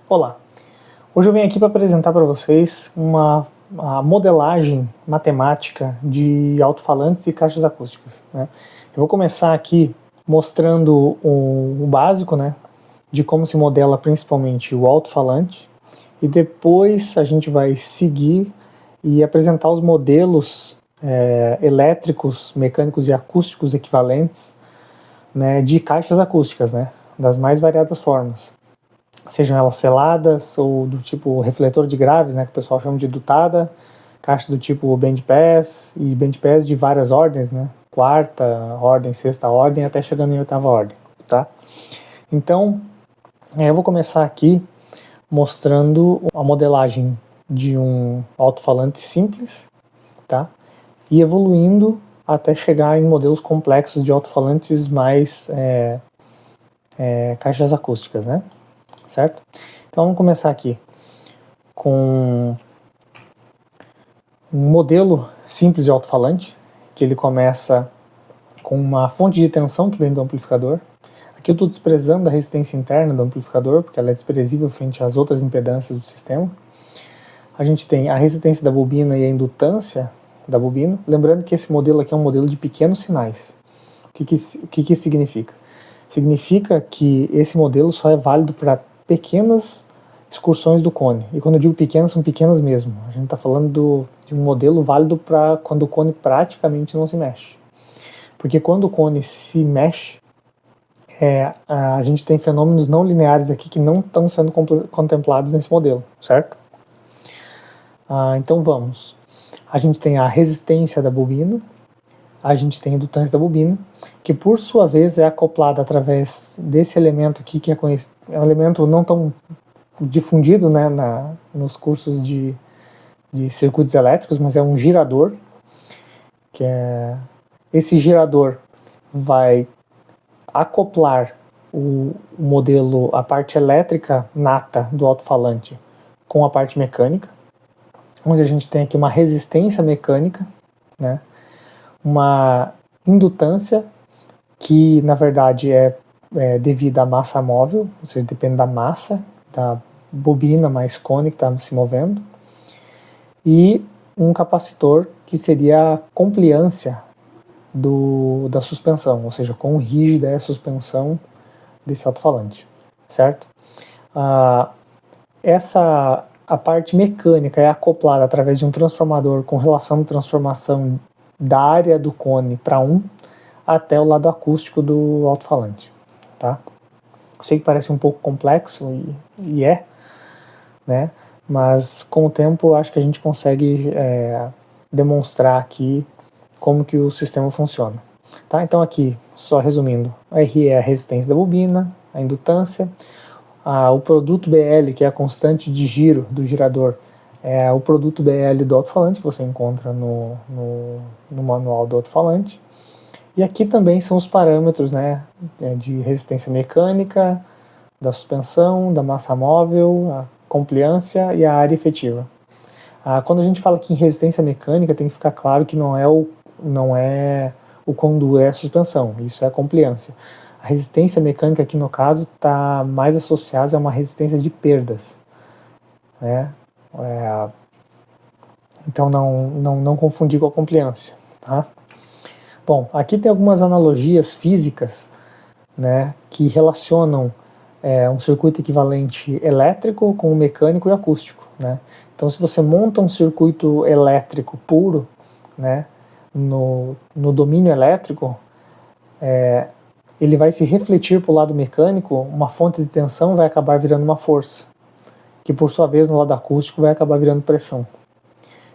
Olá, hoje eu venho aqui para apresentar para vocês a modelagem matemática de alto-falantes e caixas acústicas, né? Eu vou começar aqui mostrando o básico, né, de como se modela principalmente o alto-falante, e depois a gente vai seguir e apresentar os modelos elétricos, mecânicos e acústicos equivalentes, né, de caixas acústicas, né, das mais variadas formas. Sejam elas seladas ou do tipo refletor de graves, né, que o pessoal chama de dutada, caixa do tipo bandpass e bandpass de várias ordens, né, quarta ordem, sexta ordem, até chegando em oitava ordem, tá? Então, eu vou começar aqui mostrando a modelagem de um alto-falante simples, tá? E evoluindo até chegar em modelos complexos de alto-falantes mais caixas acústicas, né? Certo? Então vamos começar aqui com um modelo simples de alto-falante, que ele começa com uma fonte de tensão que vem do amplificador. Aqui eu estou desprezando a resistência interna do amplificador, porque ela é desprezível frente às outras impedâncias do sistema. A gente tem a resistência da bobina e a indutância da bobina. Lembrando que esse modelo aqui é um modelo de pequenos sinais. O que isso significa? Significa que esse modelo só é válido para pequenas excursões do cone. E quando eu digo pequenas, são pequenas mesmo. A gente está falando de um modelo válido para quando o cone praticamente não se mexe. Porque quando o cone se mexe, a gente tem fenômenos não lineares aqui que não estão sendo contemplados nesse modelo, certo? Então vamos. A gente tem a resistência da bobina, a gente tem a indutância da bobina, que por sua vez é acoplada através desse elemento aqui, que é um elemento não tão difundido, né, nos cursos de circuitos elétricos, mas é um girador, esse girador vai acoplar o modelo, a parte elétrica nata do alto-falante com a parte mecânica, onde a gente tem aqui uma resistência mecânica, né, uma indutância que na verdade é devido à massa móvel, ou seja, depende da massa da bobina mais cone que está se movendo, e um capacitor que seria a compliância da suspensão, ou seja, quão rígida é a suspensão desse alto-falante, certo? A parte mecânica é acoplada através de um transformador com relação de transformação da área do cone para 1 até o lado acústico do alto-falante, tá? Eu sei que parece um pouco complexo e né? Mas com o tempo acho que a gente consegue demonstrar aqui como que o sistema funciona, tá? Então aqui, só resumindo, a R é a resistência da bobina, a indutância, o produto BL, que é a constante de giro do girador, é o produto BL do alto-falante, que você encontra no manual do alto-falante. E aqui também são os parâmetros, né, de resistência mecânica, da suspensão, da massa móvel, a compliância e a área efetiva. Quando a gente fala aqui em resistência mecânica, tem que ficar claro que não é o quão dura é a suspensão, isso é a compliância. A resistência mecânica aqui no caso está mais associada a uma resistência de perdas, né? Então não confundir com a compliância, tá? Bom, aqui tem algumas analogias físicas, né, que relacionam um circuito equivalente elétrico com o mecânico e acústico, né? Então se você monta um circuito elétrico puro, né, no domínio elétrico, ele vai se refletir para o lado mecânico, uma fonte de tensão vai acabar virando uma força, que por sua vez no lado acústico vai acabar virando pressão.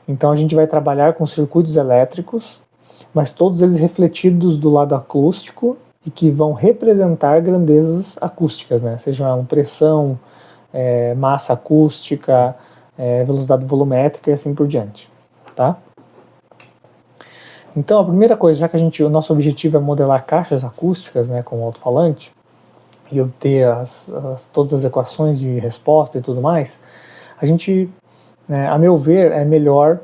Então a gente vai trabalhar com circuitos elétricos, mas todos eles refletidos do lado acústico e que vão representar grandezas acústicas, né? Sejam pressão, massa acústica, velocidade volumétrica e assim por diante, tá? Então a primeira coisa, já que o nosso objetivo é modelar caixas acústicas, né, com o alto-falante e obter todas as equações de resposta e tudo mais, a gente, a meu ver, é melhor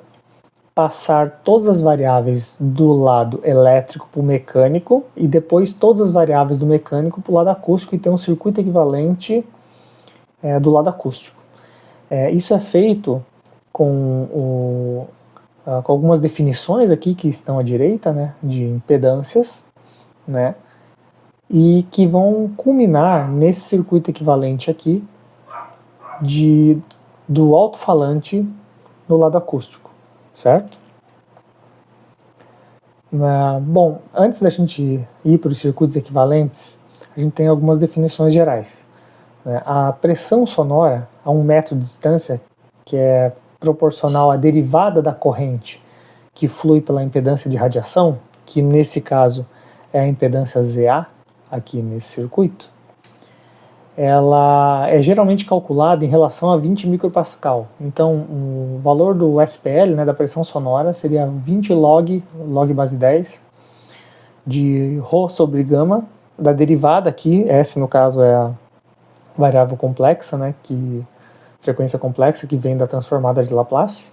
passar todas as variáveis do lado elétrico para o mecânico e depois todas as variáveis do mecânico para o lado acústico e ter um circuito equivalente do lado acústico. Isso é feito com algumas definições aqui que estão à direita, né, de impedâncias, né, e que vão culminar nesse circuito equivalente aqui do alto-falante no lado acústico, certo? Bom, antes da gente ir para os circuitos equivalentes, a gente tem algumas definições gerais. A pressão sonora a 1 metro de distância, que é proporcional à derivada da corrente que flui pela impedância de radiação, que nesse caso é a impedância ZA, aqui nesse circuito, ela é geralmente calculada em relação a 20 micropascal. Então, o valor do SPL, né, da pressão sonora, seria 20 log base 10, de Rho sobre gama, da derivada aqui, S no caso é a variável complexa, né, frequência complexa que vem da transformada de Laplace,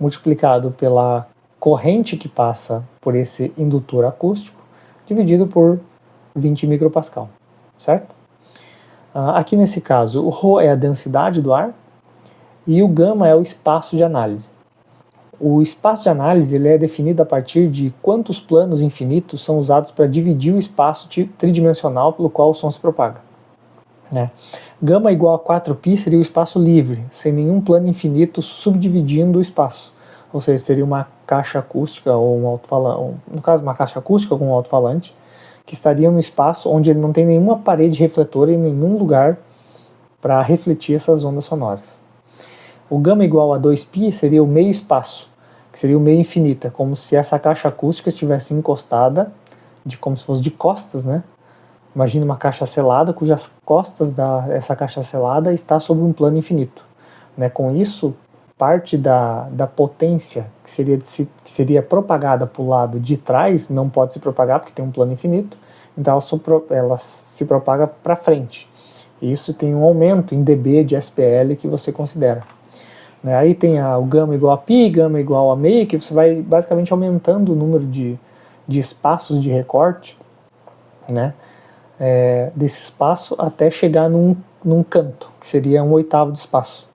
multiplicado pela corrente que passa por esse indutor acústico, dividido por 20 micropascal, certo? Aqui nesse caso, o Rho é a densidade do ar e o gama é o espaço de análise. O espaço de análise ele é definido a partir de quantos planos infinitos são usados para dividir o espaço tridimensional pelo qual o som se propaga. Gama igual a 4π seria o espaço livre, sem nenhum plano infinito subdividindo o espaço. Ou seja, seria uma caixa acústica ou um alto-falante, no caso uma caixa acústica com um alto-falante, que estaria no espaço onde ele não tem nenhuma parede refletora em nenhum lugar para refletir essas ondas sonoras. O gama igual a 2π seria o meio espaço, que seria o meio infinito, como se essa caixa acústica estivesse encostada, como se fosse de costas, né? Imagina uma caixa selada cujas costas dessa caixa selada está sobre um plano infinito. Com isso, parte da potência que seria propagada para o lado de trás não pode se propagar porque tem um plano infinito, então ela se propaga para frente. E isso tem um aumento em dB de SPL que você considera. Aí tem o gama igual a π, gama igual a meio, que você vai basicamente aumentando o número de espaços de recorte, desse espaço até chegar num canto, que seria 1/8 de espaço.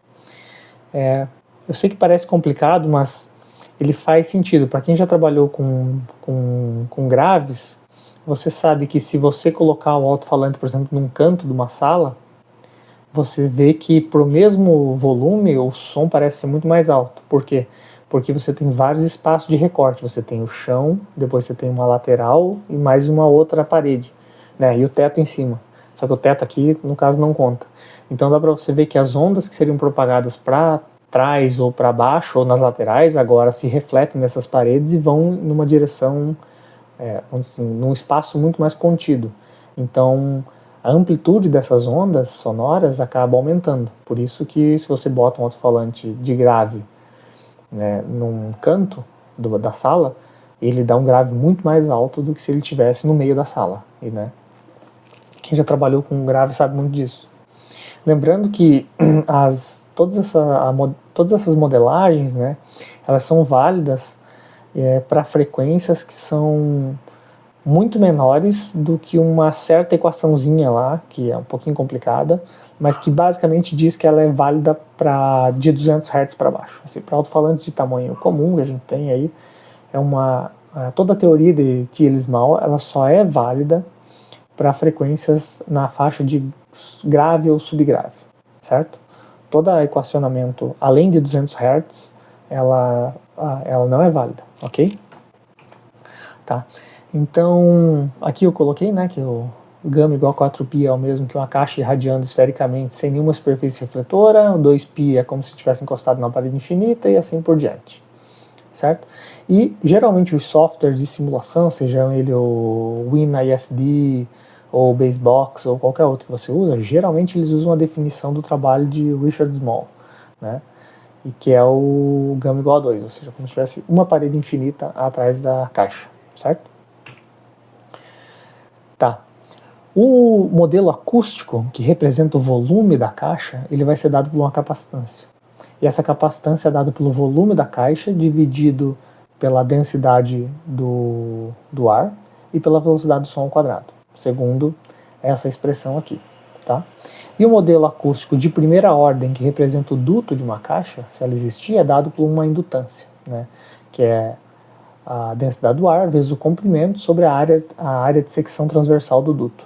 Eu sei que parece complicado, mas ele faz sentido. Para quem já trabalhou com graves, você sabe que se você colocar o alto-falante, por exemplo, num canto de uma sala, você vê que para o mesmo volume o som parece ser muito mais alto. Por quê? Porque você tem vários espaços de recorte. Você tem o chão, depois você tem uma lateral e mais uma outra parede, e o teto em cima. Só que o teto aqui, no caso, não conta. Então dá para você ver que as ondas que seriam propagadas para trás ou para baixo ou nas laterais agora se refletem nessas paredes e vão numa direção, num espaço muito mais contido. Então a amplitude dessas ondas sonoras acaba aumentando. Por isso que se você bota um alto-falante de grave num canto da sala, ele dá um grave muito mais alto do que se ele estivesse no meio da sala. Quem já trabalhou com grave sabe muito disso. Lembrando que todas essas modelagens, elas são válidas para frequências que são muito menores do que uma certa equaçãozinha lá, que é um pouquinho complicada, mas que basicamente diz que ela é válida de 200 Hz para baixo. Assim, para alto-falantes de tamanho comum que a gente tem aí, toda a teoria de Thiele-Small ela só é válida para frequências na faixa de grave ou subgrave, certo? Todo equacionamento além de 200 Hz, ela não é válida, ok? Tá. Então, aqui eu coloquei, que o gama igual a 4π é o mesmo que uma caixa irradiando esfericamente sem nenhuma superfície refletora, o 2π é como se tivesse encostado na parede infinita e assim por diante, certo? E geralmente os softwares de simulação, sejam ele o WinISD, ou Basebox, ou qualquer outro que você usa, geralmente eles usam a definição do trabalho de Richard Small, e que é o gama igual a 2, ou seja, como se tivesse uma parede infinita atrás da caixa, certo? Tá. O modelo acústico, que representa o volume da caixa, ele vai ser dado por uma capacitância. E essa capacitância é dada pelo volume da caixa, dividido pela densidade do ar e pela velocidade do som ao quadrado, segundo essa expressão aqui. tá? E o modelo acústico de primeira ordem, que representa o duto de uma caixa, se ela existir, é dado por uma indutância, né? Que é a densidade do ar vezes o comprimento sobre a área de secção transversal do duto.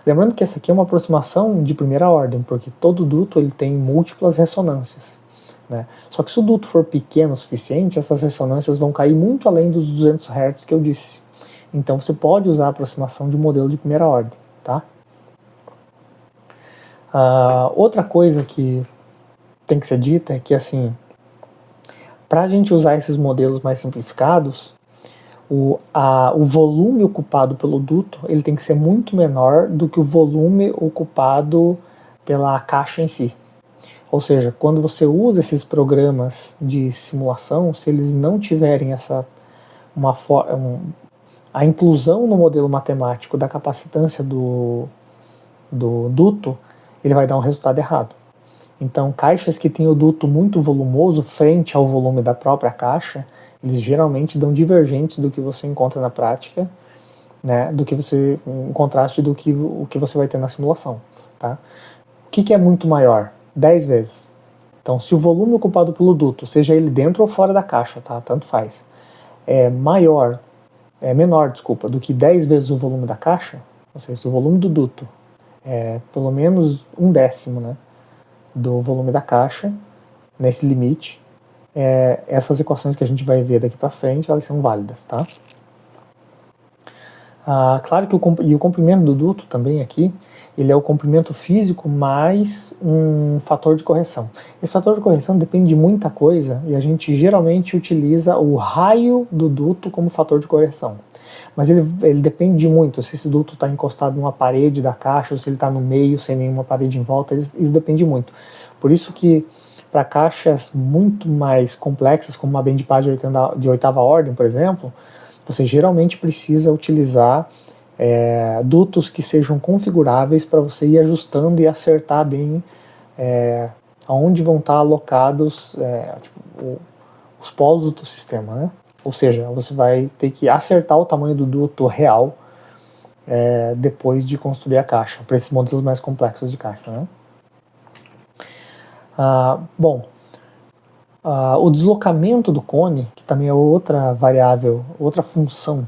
Lembrando que essa aqui é uma aproximação de primeira ordem, porque todo duto ele tem múltiplas ressonâncias, né? Só que se o duto for pequeno o suficiente, essas ressonâncias vão cair muito além dos 200 Hz que eu disse. Então você pode usar a aproximação de um modelo de primeira ordem, tá? Outra coisa que tem que ser dita é que, assim, para a gente usar esses modelos mais simplificados, o volume ocupado pelo duto ele tem que ser muito menor do que o volume ocupado pela caixa em si. Ou seja, quando você usa esses programas de simulação, se eles não tiverem a inclusão no modelo matemático da capacitância do duto, ele vai dar um resultado errado. Então, caixas que têm o duto muito volumoso frente ao volume da própria caixa, eles geralmente dão divergentes do que você encontra na prática, né, em contraste do que o que você vai ter na simulação. Tá? O que é muito maior? 10 vezes. Então, se o volume ocupado pelo duto, seja ele dentro ou fora da caixa, tá? Tanto faz, é menor do que 10 vezes o volume da caixa, ou seja, se o volume do duto é pelo menos 1/10, né, do volume da caixa, nesse limite, essas equações que a gente vai ver daqui para frente, elas são válidas, tá? Claro que o comprimento do duto também aqui, ele é o comprimento físico mais um fator de correção. Esse fator de correção depende de muita coisa e a gente geralmente utiliza o raio do duto como fator de correção. Mas ele depende muito, se esse duto está encostado numa parede da caixa ou se ele está no meio, sem nenhuma parede em volta, isso depende muito. Por isso que para caixas muito mais complexas, como uma band pass de oitava ordem, por exemplo, você geralmente precisa utilizar dutos que sejam configuráveis para você ir ajustando e acertar bem aonde vão estar alocados os polos do teu sistema, né? Ou seja, você vai ter que acertar o tamanho do duto real depois de construir a caixa, para esses modelos mais complexos de caixa, né? O deslocamento do cone, que também é outra variável, outra função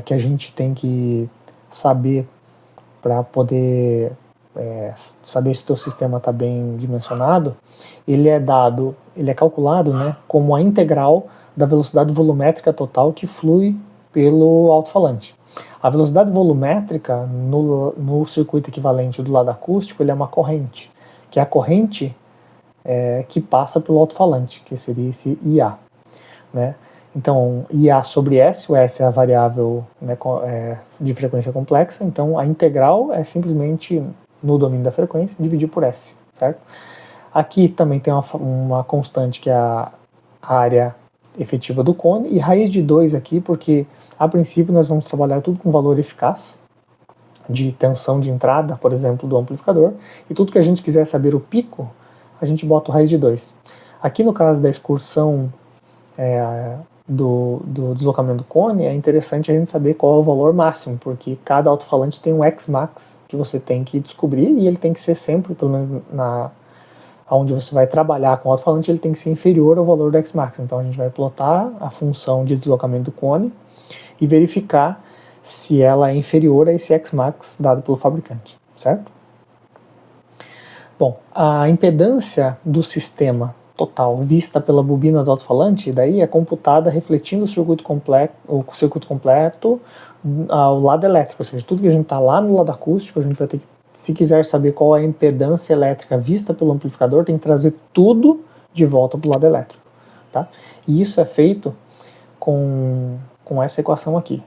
que a gente tem que saber para poder saber se o teu sistema está bem dimensionado, ele é calculado, né, como a integral da velocidade volumétrica total que flui pelo alto-falante. A velocidade volumétrica no circuito equivalente do lado acústico, ele é uma corrente, que é a corrente que passa pelo alto-falante, que seria esse IA, né? Então, IA sobre S, o S é a variável, né, de frequência complexa, então a integral é simplesmente no domínio da frequência dividir por S, certo? Aqui também tem uma constante que é a área efetiva do cone, e raiz de 2 aqui, porque a princípio nós vamos trabalhar tudo com valor eficaz, de tensão de entrada, por exemplo, do amplificador, e tudo que a gente quiser saber o pico, a gente bota o raiz de 2. Aqui no caso da excursão do deslocamento do cone, é interessante a gente saber qual é o valor máximo, porque cada alto-falante tem um Xmax que você tem que descobrir, e ele tem que ser sempre, pelo menos onde você vai trabalhar com o alto-falante, ele tem que ser inferior ao valor do Xmax. Então a gente vai plotar a função de deslocamento do cone e verificar se ela é inferior a esse Xmax dado pelo fabricante, certo? Bom, a impedância do sistema total vista pela bobina do alto-falante daí é computada refletindo o circuito completo ao lado elétrico, ou seja, tudo que a gente está lá no lado acústico, a gente vai ter que, se quiser saber qual é a impedância elétrica vista pelo amplificador, tem que trazer tudo de volta para o lado elétrico, tá? E isso é feito com essa equação aqui,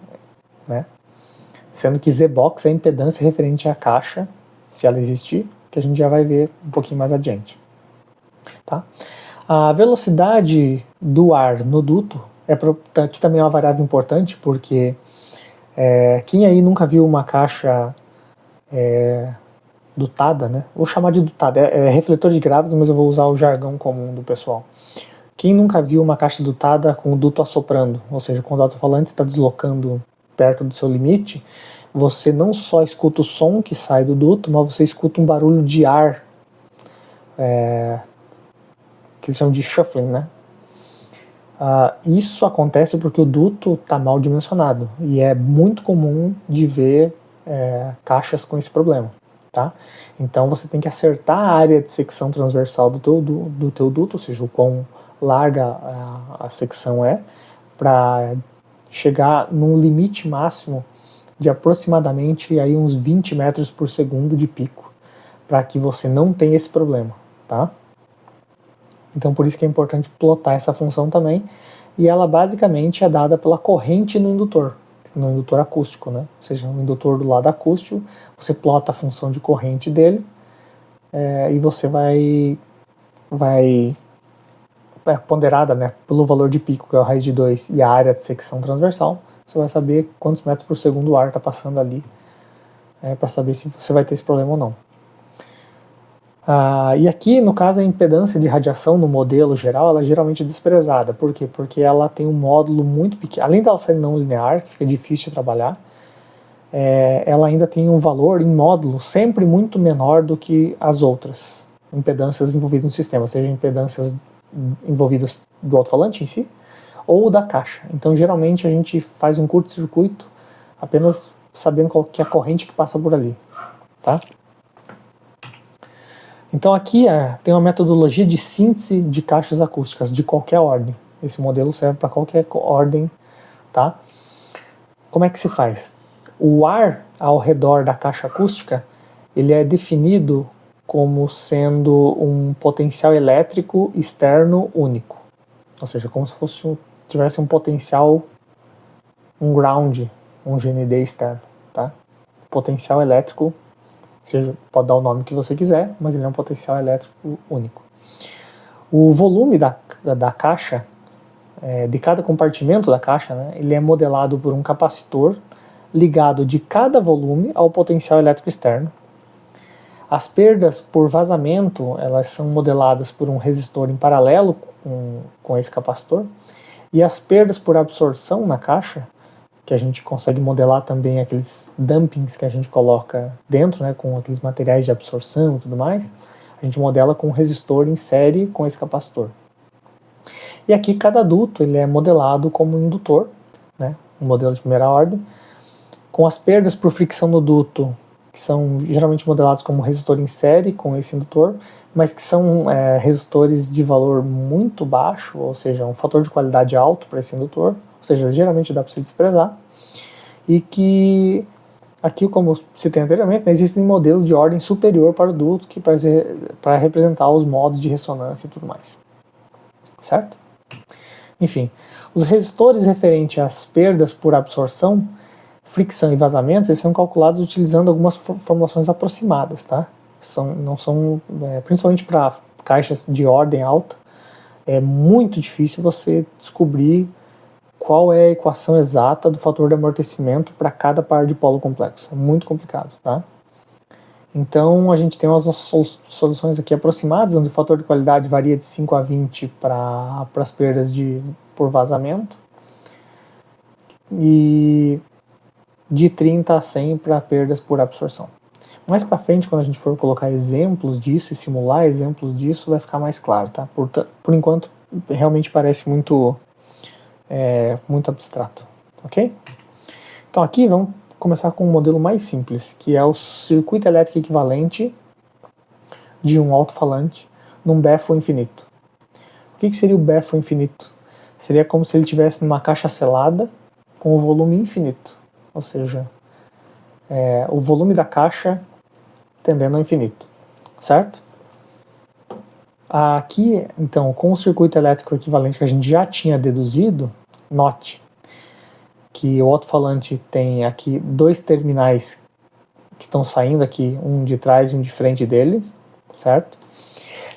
né? Sendo que Z-box é a impedância referente à caixa, se ela existir, que a gente já vai ver um pouquinho mais adiante, tá? A velocidade do ar no duto, que também é uma variável importante, porque quem aí nunca viu uma caixa dutada, né? Vou chamar de dutada, refletor de graves, mas eu vou usar o jargão comum do pessoal. Quem nunca viu uma caixa dutada com o duto assoprando, ou seja, quando o alto-falante está deslocando perto do seu limite, você não só escuta o som que sai do duto, mas você escuta um barulho de ar, que eles chamam de shuffling, né? Isso acontece porque o duto está mal dimensionado e é muito comum de ver caixas com esse problema, tá? Então você tem que acertar a área de secção transversal do teu duto, ou seja, o quão larga a secção é, para chegar num limite máximo de aproximadamente aí uns 20 metros por segundo de pico, para que você não tenha esse problema, tá? Então por isso que é importante plotar essa função também, e ela basicamente é dada pela corrente no indutor acústico, né? Ou seja, no indutor do lado acústico, você plota a função de corrente dele, e você vai ponderada, né, pelo valor de pico, que é o raiz de 2, e a área de secção transversal, você vai saber quantos metros por segundo o ar está passando ali, para saber se você vai ter esse problema ou não. E aqui, no caso, a impedância de radiação no modelo geral, ela é geralmente desprezada. Por quê? Porque ela tem um módulo muito pequeno. Além dela ser não linear, que fica difícil de trabalhar, ela ainda tem um valor em módulo sempre muito menor do que as outras impedâncias envolvidas no sistema, seja impedâncias envolvidas do alto-falante em si, ou da caixa. Então, geralmente, a gente faz um curto-circuito apenas sabendo qual que é a corrente que passa por ali, tá? Então aqui tem uma metodologia de síntese de caixas acústicas de qualquer ordem. Esse modelo serve para qualquer ordem, tá? Como é que se faz? O ar ao redor da caixa acústica, ele é definido como sendo um potencial elétrico externo único. Ou seja, como se tivesse um potencial, um ground, um GND externo, tá? Potencial elétrico, seja, pode dar o nome que você quiser, mas ele é um potencial elétrico único. O volume da caixa, de cada compartimento da caixa, né, ele é modelado por um capacitor ligado de cada volume ao potencial elétrico externo. As perdas por vazamento, elas são modeladas por um resistor em paralelo com esse capacitor, e as perdas por absorção na caixa, que a gente consegue modelar também aqueles dumpings que a gente coloca dentro, né, com aqueles materiais de absorção e tudo mais, a gente modela com um resistor em série com esse capacitor. E aqui cada duto ele é modelado como um indutor, né, um modelo de primeira ordem, com as perdas por fricção no duto, que são geralmente modelados como resistor em série com esse indutor, mas que são resistores de valor muito baixo, ou seja, um fator de qualidade alto para esse indutor, ou seja, geralmente dá para se desprezar, e que aqui, como citei anteriormente, né, existem modelos de ordem superior para o duto para representar os modos de ressonância e tudo mais, certo? Enfim, os resistores referentes às perdas por absorção, fricção e vazamentos, eles são calculados utilizando algumas formulações aproximadas, tá? Principalmente para caixas de ordem alta, é muito difícil você descobrir qual é a equação exata do fator de amortecimento para cada par de polo complexo. É muito complicado, tá? Então a gente tem umas soluções aqui aproximadas, onde o fator de qualidade varia de 5 a 20 para as perdas por vazamento, e de 30 a 100 para perdas por absorção. Mais para frente, quando a gente for colocar exemplos disso e simular exemplos disso, vai ficar mais claro, tá? Por enquanto, realmente parece muito abstrato, ok? Então aqui vamos começar com um modelo mais simples, que é o circuito elétrico equivalente de um alto-falante num baffle infinito. O que seria o baffle infinito? Seria como se ele estivesse numa caixa selada com o volume infinito, ou seja, o volume da caixa tendendo ao infinito, certo? Aqui, então, com o circuito elétrico equivalente que a gente já tinha deduzido, note que o alto-falante tem aqui dois terminais que estão saindo aqui, um de trás e um de frente deles, certo?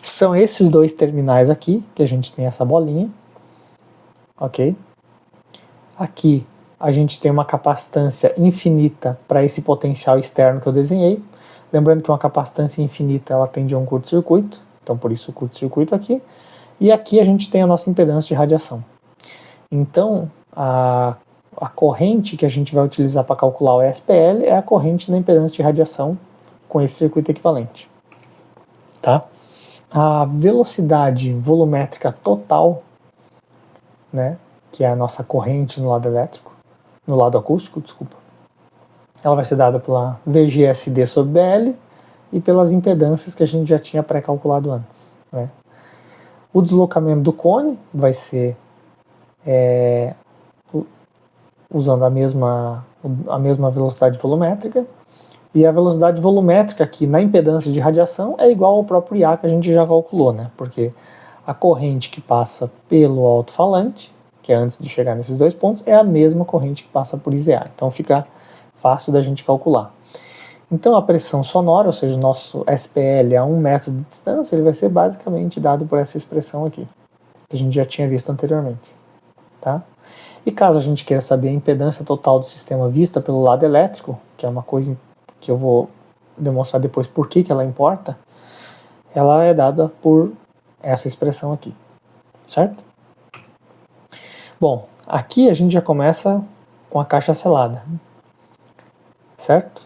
São esses dois terminais aqui que a gente tem essa bolinha, ok? Aqui a gente tem uma capacitância infinita para esse potencial externo que eu desenhei. Lembrando que uma capacitância infinita ela tende a um curto-circuito, então por isso o curto-circuito aqui. E aqui a gente tem a nossa impedância de radiação. Então, a corrente que a gente vai utilizar para calcular o SPL é a corrente da impedância de radiação com esse circuito equivalente. Tá? A velocidade volumétrica total, né, que é a nossa corrente no lado elétrico, no lado acústico, desculpa, ela vai ser dada pela VGSD sobre BL e pelas impedâncias que a gente já tinha pré-calculado antes. Né? O deslocamento do cone vai ser usando a mesma velocidade volumétrica, e a velocidade volumétrica aqui na impedância de radiação é igual ao próprio IA que a gente já calculou, né? Porque a corrente que passa pelo alto-falante, que é antes de chegar nesses dois pontos, é a mesma corrente que passa por IZA. Então fica fácil da gente calcular. Então a pressão sonora, ou seja, o nosso SPL a 1 metro de distância, ele vai ser basicamente dado por essa expressão aqui, que a gente já tinha visto anteriormente. Tá? E caso a gente queira saber a impedância total do sistema vista pelo lado elétrico, que é uma coisa que eu vou demonstrar depois por que ela importa, ela é dada por essa expressão aqui, certo? Bom, aqui a gente já começa com a caixa selada, certo?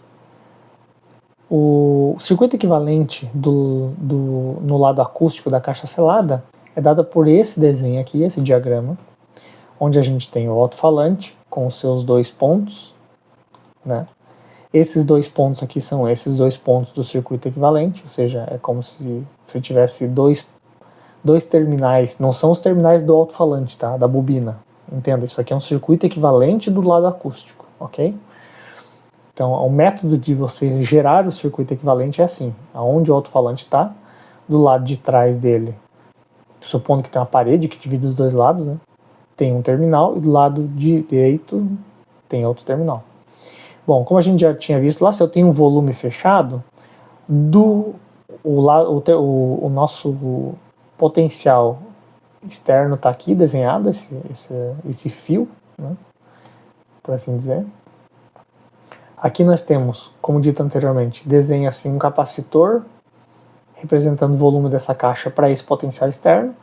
O circuito equivalente no lado acústico da caixa selada é dado por esse desenho aqui, esse diagrama, onde a gente tem o alto-falante com os seus dois pontos, né? Esses dois pontos aqui são esses dois pontos do circuito equivalente, ou seja, é como se você tivesse dois terminais, não são os terminais do alto-falante, tá? Da bobina. Entenda, isso aqui é um circuito equivalente do lado acústico, ok? Então, o método de você gerar o circuito equivalente é assim, aonde o alto-falante está, do lado de trás dele, supondo que tem uma parede que divide os dois lados, né? Tem um terminal e do lado direito tem outro terminal. Bom, como a gente já tinha visto lá, se eu tenho um volume fechado, o nosso potencial externo está aqui desenhado, esse fio, né, por assim dizer. Aqui nós temos, como dito anteriormente, desenha-se um capacitor representando o volume dessa caixa para esse potencial externo,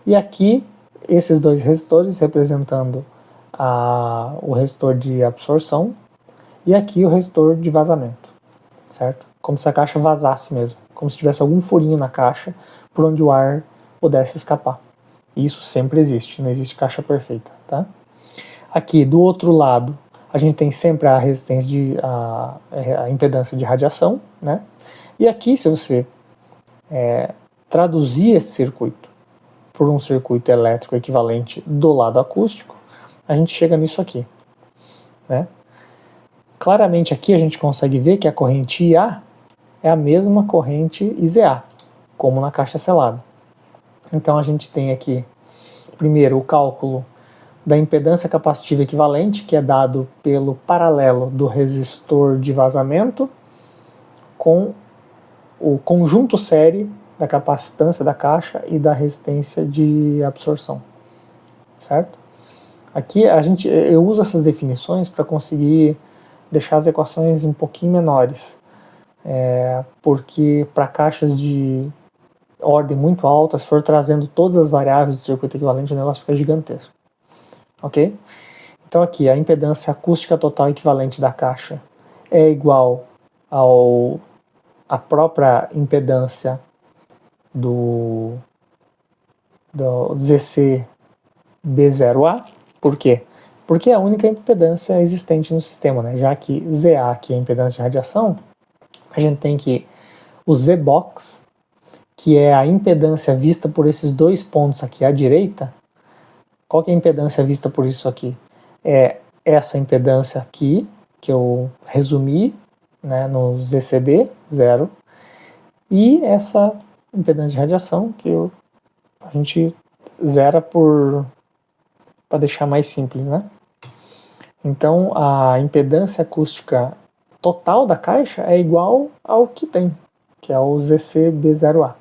e aqui esses dois resistores representando o resistor de absorção e aqui o resistor de vazamento, certo? Como se a caixa vazasse mesmo, como se tivesse algum furinho na caixa por onde o ar pudesse escapar. E isso sempre existe, não existe caixa perfeita, tá? Aqui do outro lado a gente tem sempre a resistência a impedância de radiação, né? E aqui, se você traduzir esse circuito por um circuito elétrico equivalente do lado acústico, a gente chega nisso aqui, né? Claramente aqui a gente consegue ver que a corrente IA é a mesma corrente IZA, como na caixa selada. Então a gente tem aqui, primeiro, o cálculo da impedância capacitiva equivalente, que é dado pelo paralelo do resistor de vazamento com o conjunto série da capacitância da caixa e da resistência de absorção, certo? Aqui eu uso essas definições para conseguir deixar as equações um pouquinho menores, porque para caixas de ordem muito alta, se for trazendo todas as variáveis do circuito equivalente, o negócio fica gigantesco, ok? Então aqui a impedância acústica total equivalente da caixa é igual à própria impedância do ZC B0A. Por quê? Porque é a única impedância existente no sistema, né? Já que ZA, que é a impedância de radiação, a gente tem que o Z-box, que é a impedância vista por esses dois pontos aqui à direita. Qual que é a impedância vista por isso aqui? É essa impedância aqui, que eu resumi, né, no ZCB, 0, e essa impedância de radiação, que a gente zera para deixar mais simples, né? Então, a impedância acústica total da caixa é igual ao que tem, que é o ZCB0A.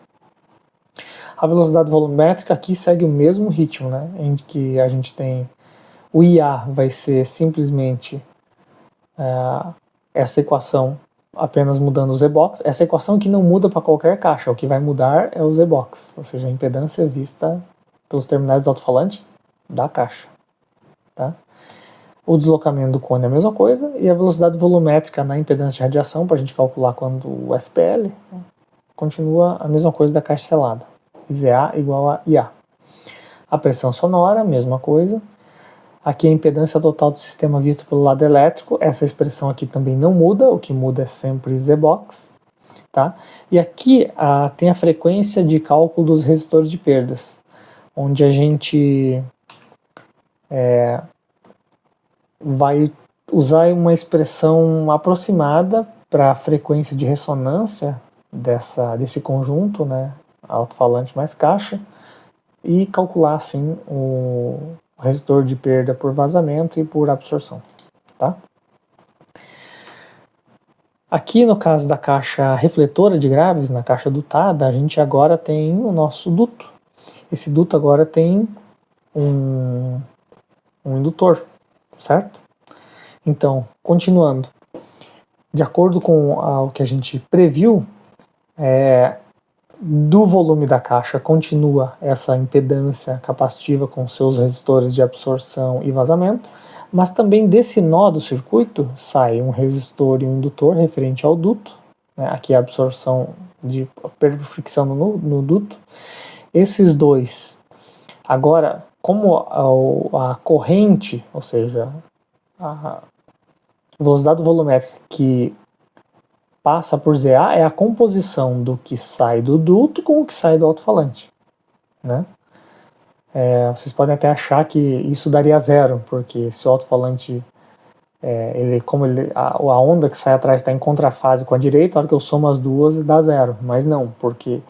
A velocidade volumétrica aqui segue o mesmo ritmo, né? Em que a gente tem o IA vai ser simplesmente essa equação apenas mudando o Z-box. Essa equação que não muda para qualquer caixa, o que vai mudar é o Z-box, ou seja, a impedância vista pelos terminais do alto-falante da caixa. Tá? O deslocamento do cone é a mesma coisa, e a velocidade volumétrica na impedância de radiação, para a gente calcular quando o SPL, continua a mesma coisa da caixa selada. ZA igual a IA. A pressão sonora, mesma coisa. Aqui a impedância total do sistema vista pelo lado elétrico, essa expressão aqui também não muda, o que muda é sempre Z-box. Tá? E aqui tem a frequência de cálculo dos resistores de perdas, onde a gente vai usar uma expressão aproximada para a frequência de ressonância desse conjunto, né, alto-falante mais caixa, e calcular assim o resistor de perda por vazamento e por absorção. Tá? Aqui no caso da caixa refletora de graves, na caixa dutada, a gente agora tem o nosso duto. Esse duto agora tem um indutor, certo? Então, continuando, de acordo com o que a gente previu, do volume da caixa continua essa impedância capacitiva com seus resistores de absorção e vazamento, mas também desse nó do circuito sai um resistor e um indutor referente ao duto, né? Aqui a absorção de fricção no duto. Esses dois, agora, como a corrente, ou seja, a velocidade volumétrica que passa por ZA é a composição do que sai do duto com o que sai do alto-falante, né? Vocês podem até achar que isso daria zero, porque se o alto-falante, a onda que sai atrás está em contrafase com a direita, a hora que eu somo as duas dá zero, mas não, porque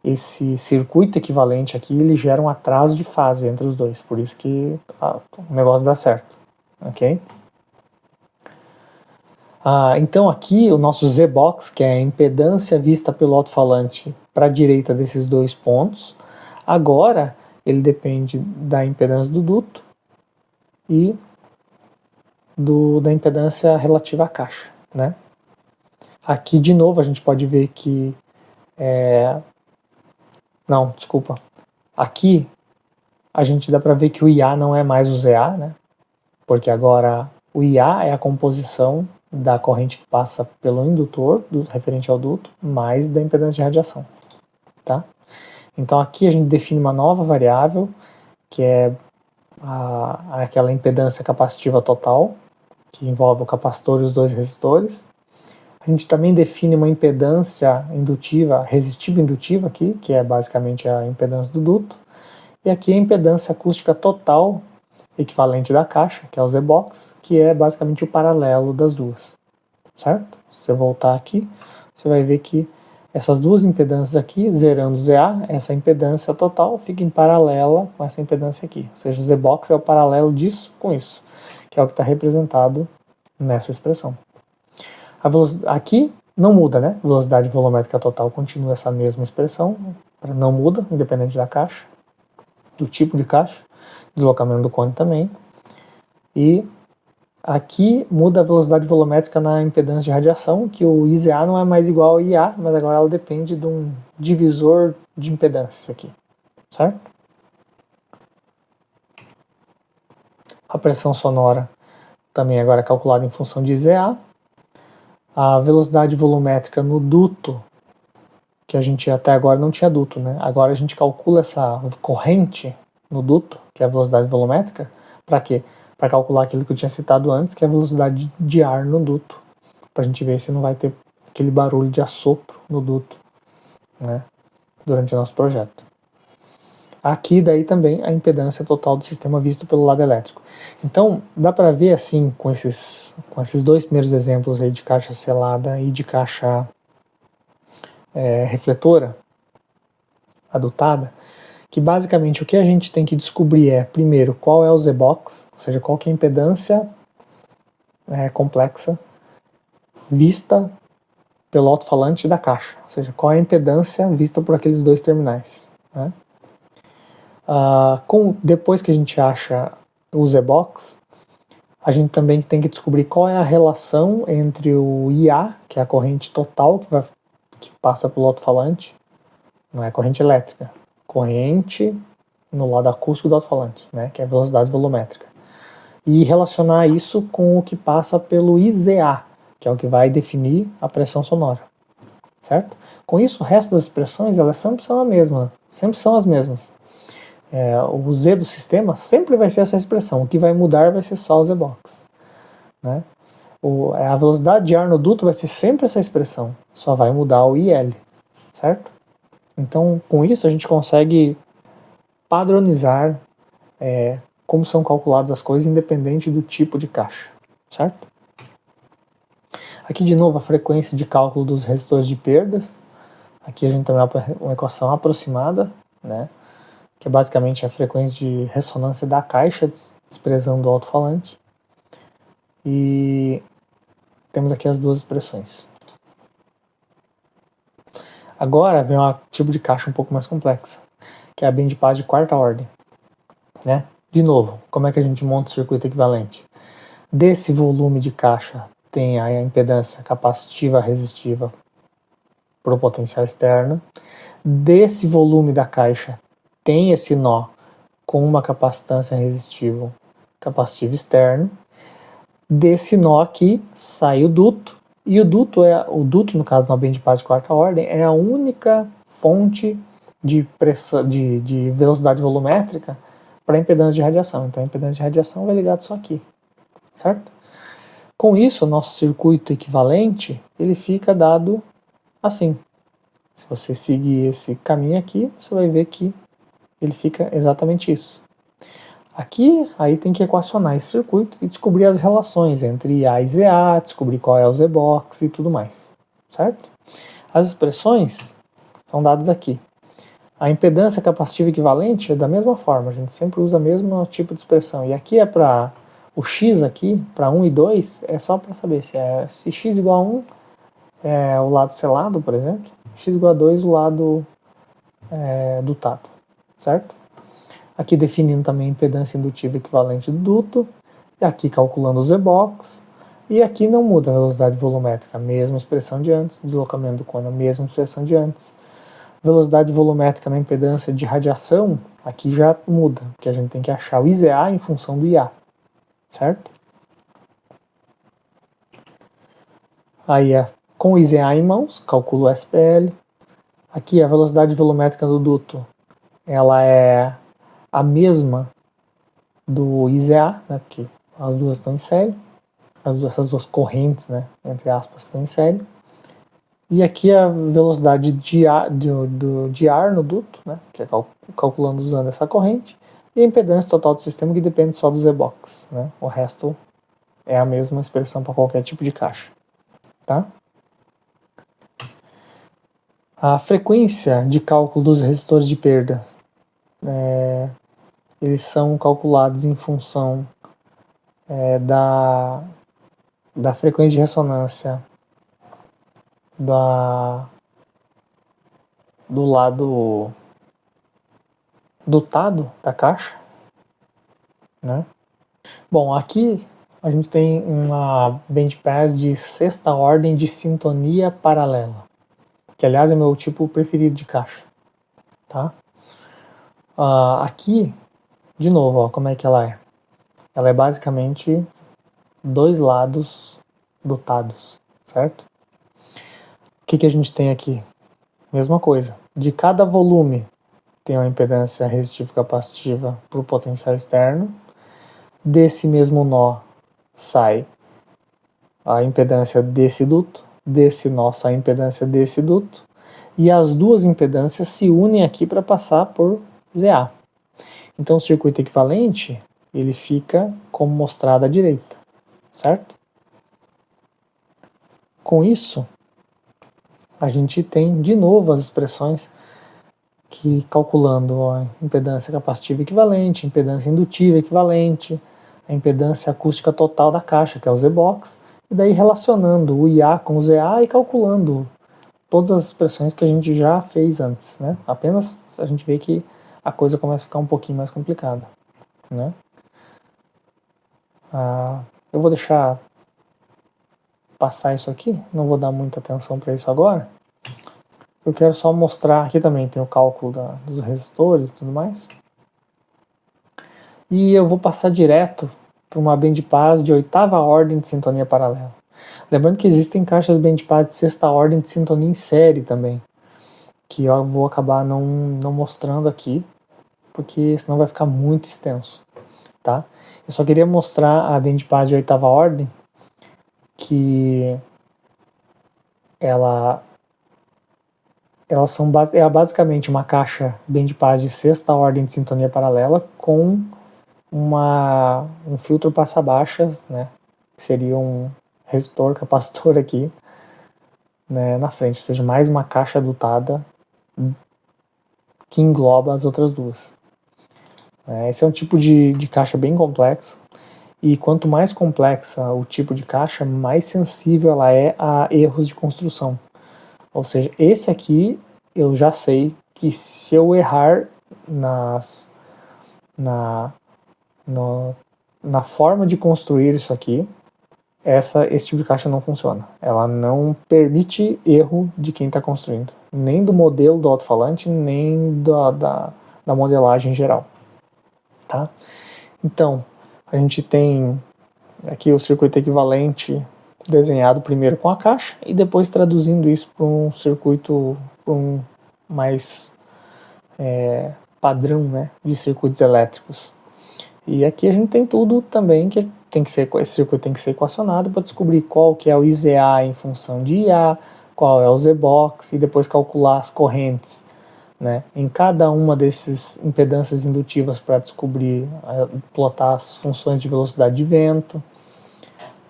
esse circuito equivalente aqui, ele gera um atraso de fase entre os dois, por isso que o negócio dá certo, ok? Então aqui o nosso Z-box, que é a impedância vista pelo alto-falante para a direita desses dois pontos, agora ele depende da impedância do duto e da impedância relativa à caixa, né? Aqui de novo a gente pode ver que não, desculpa. Aqui a gente dá para ver que o IA não é mais o ZA, né? Porque agora o IA é a composição da corrente que passa pelo indutor, referente ao duto, mais da impedância de radiação. Tá? Então aqui a gente define uma nova variável, que é aquela impedância capacitiva total, que envolve o capacitor e os dois resistores. A gente também define uma impedância indutiva, resistiva indutiva aqui, que é basicamente a impedância do duto. E aqui a impedância acústica total, equivalente da caixa, que é o Z-box, que é basicamente o paralelo das duas, certo? Se você voltar aqui, você vai ver que essas duas impedâncias aqui, zerando ZA, essa impedância total fica em paralela com essa impedância aqui. Ou seja, o Z-box é o paralelo disso com isso, que é o que está representado nessa expressão. Aqui não muda, né? Velocidade volumétrica total continua essa mesma expressão, não muda, independente da caixa, do tipo de caixa. Deslocamento do cone também. E aqui muda a velocidade volumétrica na impedância de radiação, que o IZA não é mais igual ao IA, mas agora ela depende de um divisor de impedâncias aqui, certo? A pressão sonora também agora é calculada em função de IZA. A velocidade volumétrica no duto, que a gente até agora não tinha duto, né? Agora a gente calcula essa corrente no duto, que é a velocidade volumétrica, para quê? Para calcular aquilo que eu tinha citado antes, que é a velocidade de ar no duto, para a gente ver se não vai ter aquele barulho de assopro no duto, né, durante o nosso projeto. Aqui daí também a impedância total do sistema visto pelo lado elétrico. Então dá para ver assim com esses dois primeiros exemplos aí de caixa selada e de caixa refletora adutada, que basicamente o que a gente tem que descobrir é, primeiro, qual é o Z-box, ou seja, qual que é a impedância complexa vista pelo alto-falante da caixa, ou seja, qual é a impedância vista por aqueles dois terminais, né? Depois que a gente acha o Z-box, a gente também tem que descobrir qual é a relação entre o IA, que é a corrente total que passa pelo alto-falante, não é corrente elétrica, corrente no lado acústico do alto-falante, né, que é a velocidade volumétrica. e relacionar isso com o que passa pelo IZA, que é o que vai definir a pressão sonora, certo? Com isso, o resto das expressões elas sempre são as mesmas. O Z do sistema sempre vai ser essa expressão, o que vai mudar vai ser só o Z-box, né? A velocidade de ar no duto vai ser sempre essa expressão, só vai mudar o IL, certo? Então, com isso, a gente consegue padronizar como são calculadas as coisas, independente do tipo de caixa, certo? Aqui, de novo, a frequência de cálculo dos resistores de perdas. Aqui a gente tem uma equação aproximada, né? Que é basicamente a frequência de ressonância da caixa desprezando o alto-falante. E temos aqui as duas expressões. Agora vem um tipo de caixa um pouco mais complexa, que é a bandpass de quarta ordem, né? De novo, como é que a gente monta o circuito equivalente? Desse volume de caixa tem a impedância capacitiva resistiva para o potencial externo. Desse volume da caixa tem esse nó com uma capacitância resistiva capacitiva externo. Desse nó aqui sai o duto, e o duto, no caso de uma bandpass de quarta ordem, é a única fonte de velocidade volumétrica para a impedância de radiação. Então a impedância de radiação vai ligado só aqui, certo? Com isso, o nosso circuito equivalente ele fica dado assim. Se você seguir esse caminho aqui, você vai ver que ele fica exatamente isso. Aqui, aí tem que equacionar esse circuito e descobrir as relações entre IA e ZA, descobrir qual é o Z-box e tudo mais, certo? As expressões são dadas aqui. A impedância capacitiva equivalente é da mesma forma, a gente sempre usa o mesmo tipo de expressão. E aqui é para o X aqui, para 1 e 2, é só para saber se X igual a 1 é o lado selado, por exemplo, X igual a 2 o lado dutado, certo? Aqui definindo também a impedância indutiva equivalente do duto, e aqui calculando o Z-box, e aqui não muda a velocidade volumétrica, a mesma expressão de antes, deslocamento do côno, a mesma expressão de antes. Velocidade volumétrica na impedância de radiação, aqui já muda, porque a gente tem que achar o IZA em função do IA, certo? Aí com o IZA em mãos, calculo o SPL. Aqui a velocidade volumétrica do duto, ela é a mesma do IZA, né, porque as duas estão em série, essas duas correntes, né, entre aspas, estão em série. E aqui a velocidade de ar no duto, né, que é calculando usando essa corrente, e a impedância total do sistema, que depende só do Z-box, né, o resto é a mesma expressão para qualquer tipo de caixa, tá? A frequência de cálculo dos resistores de perda, eles são calculados em função da frequência de ressonância do lado dotado da caixa, né? Bom, aqui a gente tem uma bandpass de sexta ordem de sintonia paralela, que aliás é meu tipo preferido de caixa, tá? Aqui, de novo, ó, como é que ela é? Ela é basicamente dois lados dotados, certo? O que a gente tem aqui? Mesma coisa. De cada volume tem uma impedância resistiva capacitiva para o potencial externo. Desse mesmo nó sai a impedância desse duto, desse nó sai a impedância desse duto, e as duas impedâncias se unem aqui para passar por ZA. Então o circuito equivalente ele fica como mostrado à direita, certo? Com isso, a gente tem de novo as expressões que calculando a impedância capacitiva equivalente, impedância indutiva equivalente, a impedância acústica total da caixa, que é o Z-box, e daí relacionando o IA com o ZA e calculando todas as expressões que a gente já fez antes, né? Apenas a gente vê que a coisa começa a ficar um pouquinho mais complicada, né? Eu vou deixar passar isso aqui, não vou dar muita atenção para isso agora. Eu quero só mostrar, aqui também tem o cálculo dos resistores e tudo mais. E eu vou passar direto para uma bandpass de 8ª ordem de sintonia paralela. Lembrando que existem caixas bandpass de 6ª ordem de sintonia em série também, que eu vou acabar não mostrando aqui, porque senão vai ficar muito extenso, tá? Eu só queria mostrar a bandpass de 8ª ordem, que elas são basicamente uma caixa bandpass de 6ª ordem de sintonia paralela com um filtro passa-baixas, né, que seria um resistor capacitor aqui, né, na frente, ou seja, mais uma caixa dotada que engloba as outras duas. Esse é um tipo de caixa bem complexo, e quanto mais complexa o tipo de caixa, mais sensível ela é a erros de construção. Ou seja, esse aqui eu já sei que se eu errar na forma de construir isso aqui, esse tipo de caixa não funciona. Ela não permite erro de quem está construindo, nem do modelo do alto-falante, nem da modelagem geral. Tá? Então, a gente tem aqui o circuito equivalente desenhado primeiro com a caixa e depois traduzindo isso para um circuito mais padrão, né, de circuitos elétricos. E aqui a gente tem tudo também que esse circuito tem que ser equacionado para descobrir qual que é o IZA em função de IA, qual é o Z-box, e depois calcular as correntes, né, em cada uma dessas impedâncias indutivas para descobrir, plotar as funções de velocidade de vento,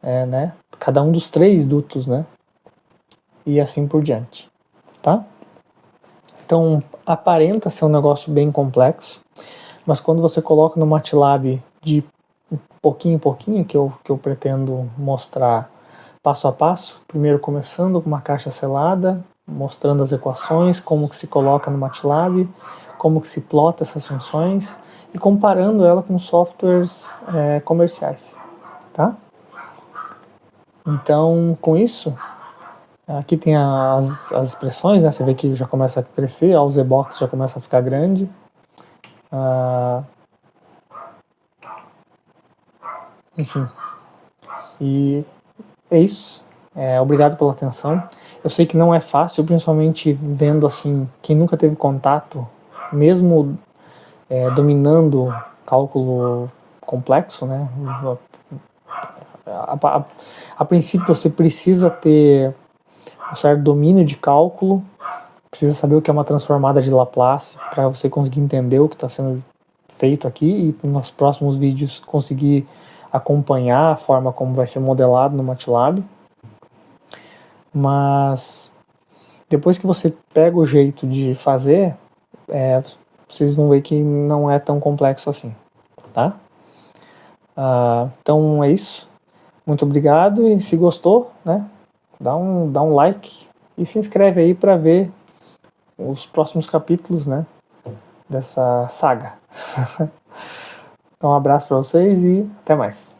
né, cada um dos 3 dutos, né, e assim por diante, tá? Então, aparenta ser um negócio bem complexo, mas quando você coloca no MATLAB de pouquinho em pouquinho, que eu pretendo mostrar passo a passo, primeiro começando com uma caixa selada, mostrando as equações, como que se coloca no MATLAB, como que se plota essas funções e comparando ela com softwares comerciais, tá? Então, com isso, aqui tem as expressões, né? Você vê que já começa a crescer, o Z-box já começa a ficar grande. Enfim, e é isso. Obrigado pela atenção. Eu sei que não é fácil, principalmente vendo assim, quem nunca teve contato, mesmo dominando cálculo complexo, né? A princípio você precisa ter um certo domínio de cálculo, precisa saber o que é uma transformada de Laplace para você conseguir entender o que está sendo feito aqui e nos próximos vídeos conseguir acompanhar a forma como vai ser modelado no MATLAB. Mas depois que você pega o jeito de fazer, vocês vão ver que não é tão complexo assim, tá? Então é isso. Muito obrigado, e se gostou, né, dá um like e se inscreve aí para ver os próximos capítulos, né, dessa saga. Então um abraço para vocês e até mais.